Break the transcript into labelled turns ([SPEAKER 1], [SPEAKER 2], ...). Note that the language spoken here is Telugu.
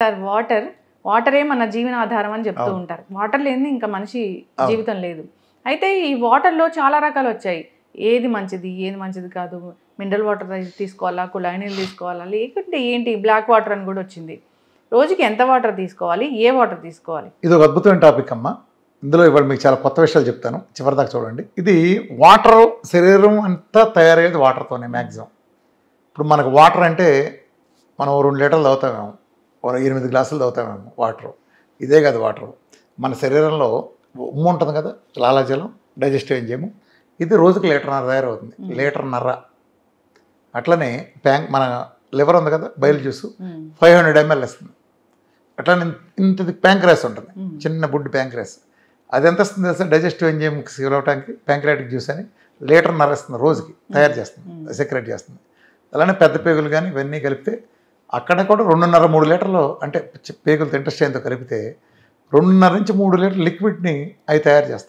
[SPEAKER 1] సార్ వాటరే మన జీవనాధారం అని చెప్తూ ఉంటారు. వాటర్ లేనిది ఇంకా మనిషి జీవితం లేదు. అయితే ఈ వాటర్లో చాలా రకాలు వచ్చాయి. ఏది మంచిది కాదు, మినరల్ వాటర్ తీసుకోవాలా, కుళాయి నీళ్ళు తీసుకోవాలా, లేకుంటే ఏంటి బ్లాక్ వాటర్ అని కూడా వచ్చింది. రోజుకి ఎంత వాటర్ తీసుకోవాలి, ఏ వాటర్ తీసుకోవాలి?
[SPEAKER 2] ఇది ఒక అద్భుతమైన టాపిక్ అమ్మా. ఇందులో ఇవాళ మీకు చాలా కొత్త విషయాలు చెప్తాను, చివరిదాకా చూడండి. ఇది వాటర్, శరీరం అంతా తయారయ్యేది వాటర్తోనే మ్యాక్సిమం. ఇప్పుడు మనకు వాటర్ అంటే మనం 2 లీటర్లు తాగుతామేమో, 8 గ్లాసులు తాగుతామేమో వాటర్. ఇదే కాదు వాటర్. మన శరీరంలో ఉమ్ము ఉంటుంది కదా, లాలాజలం, డైజెస్టివ్ ఎంజైమ్, ఇది రోజుకి 1.5 లీటర్ తయారవుతుంది. 1.5 లీటర్. అట్లనే మన లివర్ ఉంది కదా, బయలు జ్యూస్ 500 ml ఇస్తుంది. అట్లనే ఇంతది ప్యాంక్రాస్ ఉంటుంది, చిన్న బుడ్డి ప్యాంక్రాస్. అది ఎంత వస్తుంది తెలుసా డైజెస్టివ్ ఎంజైమ్కి ఇవ్వడానికి? ప్యాంక్రాటిక్ జ్యూస్ అని 1.5 లీటర్ ఇస్తుంది రోజుకి, తయారు చేస్తుంది, సెక్రెట్ చేస్తుంది. అలానే పెద్ద పేగులు కానీ ఇవన్నీ కలిపితే అక్కడ కూడా 2.5-3 లీటర్లు, అంటే పేగులతో ఇంటెస్టైన్తో కలిపితే 2.5 నుంచి 3 లీటర్ల లిక్విడ్ని అవి తయారు చేస్తాయి.